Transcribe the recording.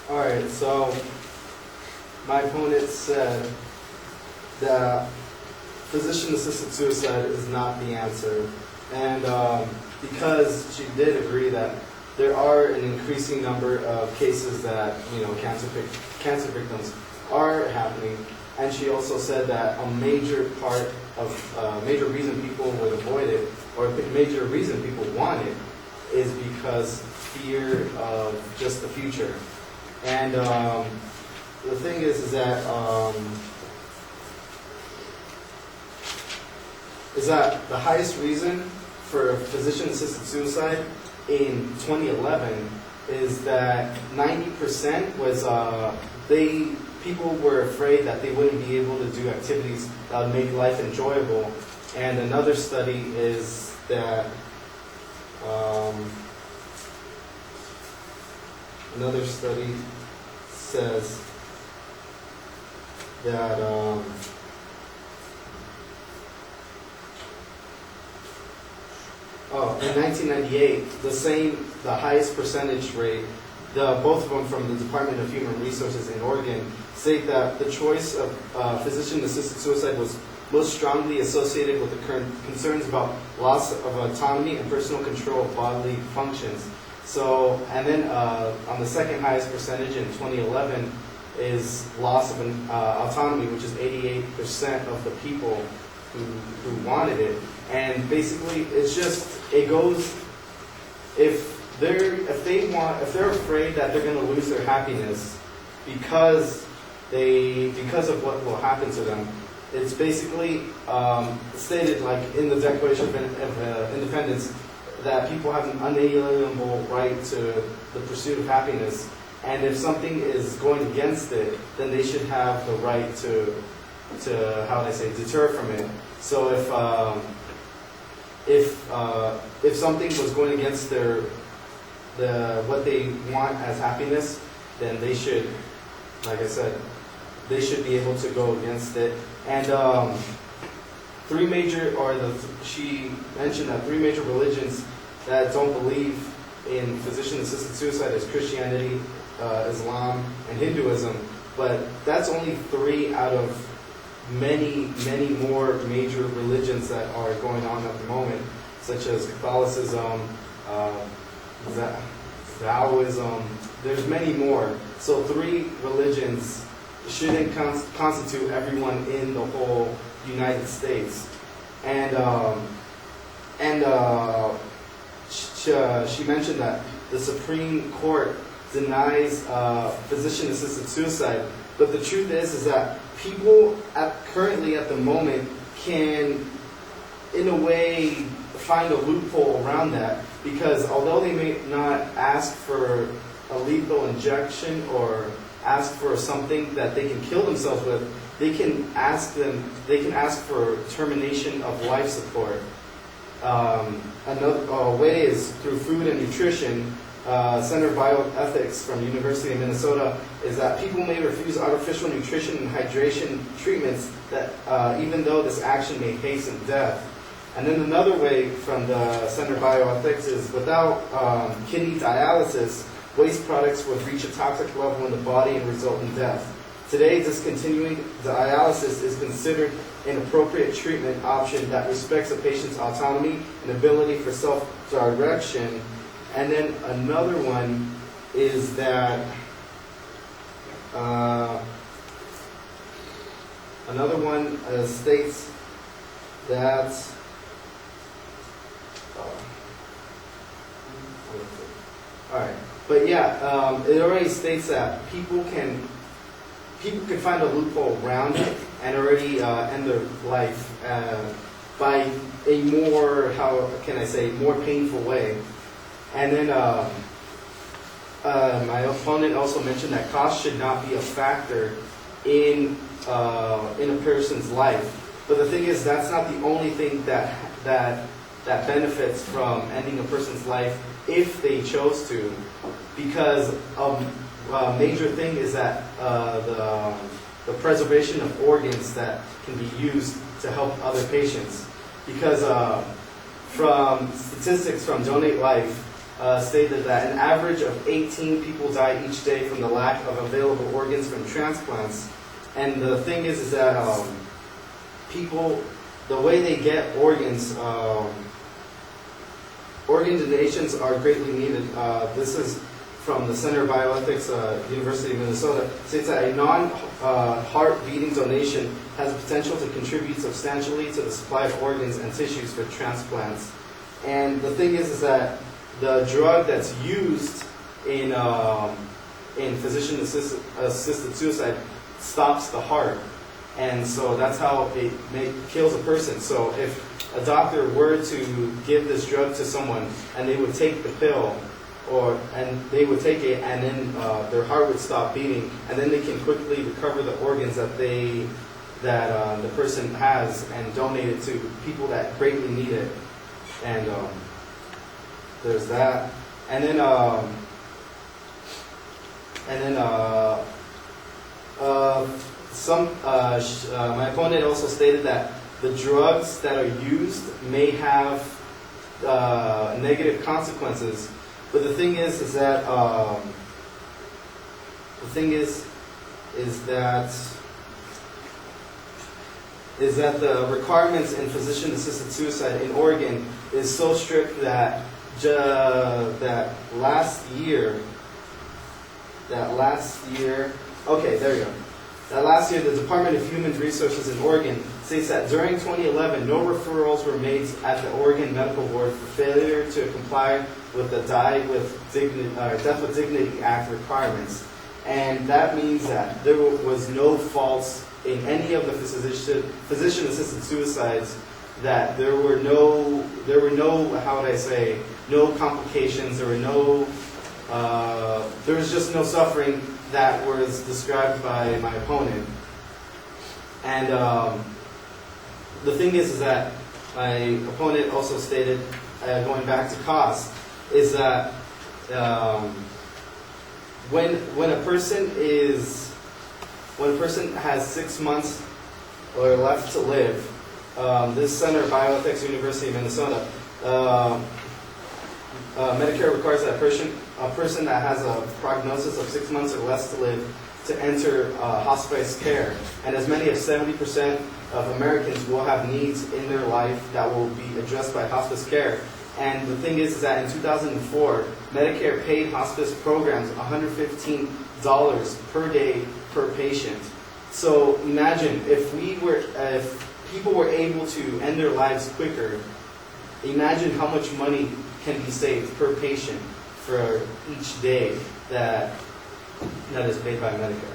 Alright, so my opponent said that physician-assisted suicide is not the answer. And because she did agree that there are an increasing number of cases that, cancer victims are happening, and she also said that a major part of, major reason people would avoid it, or a major reason people want it, is because fear of just the future. And the thing is that the highest reason for physician-assisted suicide in 2011 is that 90% was people were afraid that they wouldn't be able to do activities that would make life enjoyable. And another study is that another study says that in 1998, the highest percentage rate, both of them from the Department of Human Resources in Oregon, state that the choice of physician-assisted suicide was most strongly associated with the current concerns about loss of autonomy and personal control of bodily functions. So, and then on the second highest percentage in 2011 is loss of autonomy, which is 88% of the people who wanted it. And basically, it goes, if they're afraid that they're going to lose their happiness because of what will happen to them. It's basically stated, like in the Declaration of Independence, that people have an unalienable right to the pursuit of happiness, and if something is going against it, then they should have the right to how would I say, deter from it. So if something was going against what they want as happiness, then they should, like I said, they should be able to go against it. And she mentioned that three major religions that don't believe in physician-assisted suicide is Christianity, Islam, and Hinduism. But that's only 3 out of many, many more major religions that are going on at the moment, such as Catholicism, Taoism. There's many more. So 3 religions shouldn't constitute everyone in the whole United States. And she mentioned that the Supreme Court denies physician-assisted suicide, but the truth is that people currently at the moment can, in a way, find a loophole around that, because although they may not ask for a lethal injection or ask for something that they can kill themselves with, they can ask for termination of life support. Another way is through food and nutrition. Center of Bioethics from University of Minnesota is that people may refuse artificial nutrition and hydration treatments that even though this action may hasten death. And then another way from the Center of Bioethics is without kidney dialysis, waste products would reach a toxic level in the body and result in death. Today, discontinuing dialysis is considered an appropriate treatment option that respects a patient's autonomy and ability for self-direction. And then another one is that states that all right, but yeah, it already states that people can find a loophole around it and already end their life by a more, how can I say, more painful way. And then my opponent also mentioned that cost should not be a factor in a person's life. But the thing is, that's not the only thing that benefits from ending a person's life if they chose to, because a major thing is that the preservation of organs that can be used to help other patients. Because from statistics from Donate Life, stated that an average of 18 people die each day from the lack of available organs from transplants. And the thing is that people, the way they get organs, organ donations are greatly needed. This is from the Center of Bioethics, University of Minnesota, states that a non-heart beating donation has the potential to contribute substantially to the supply of organs and tissues for transplants. And the thing is that the drug that's used in physician-assisted suicide stops the heart. And so that's how it kills a person. So if a doctor were to give this drug to someone and they would take the pill, and they would take it, and then their heart would stop beating, and then they can quickly recover the organs that the person has and donate it to people that greatly need it. And there's that. And then my opponent also stated that the drugs that are used may have negative consequences. But the thing is that the requirements in physician-assisted suicide in Oregon is so strict that last year, the Department of Human Resources in Oregon states that during 2011, no referrals were made at the Oregon Medical Board for failure to comply with the Death with Dignity Act requirements. And that means that there was no faults in any of the physician-assisted suicides, that there were no complications, there was just no suffering that was described by my opponent. And the thing is that my opponent also stated, going back to cost, is that when a person has 6 months or left to live, this Center of Bioethics, University of Minnesota, Medicare requires that a person that has a prognosis of 6 months or less to live to enter hospice care. And as many as 70% of Americans will have needs in their life that will be addressed by hospice care. And the thing is that in 2004, Medicare paid hospice programs $115 per day per patient. So imagine if people were able to end their lives quicker, imagine how much money can be saved per patient for each day that is paid by Medicare.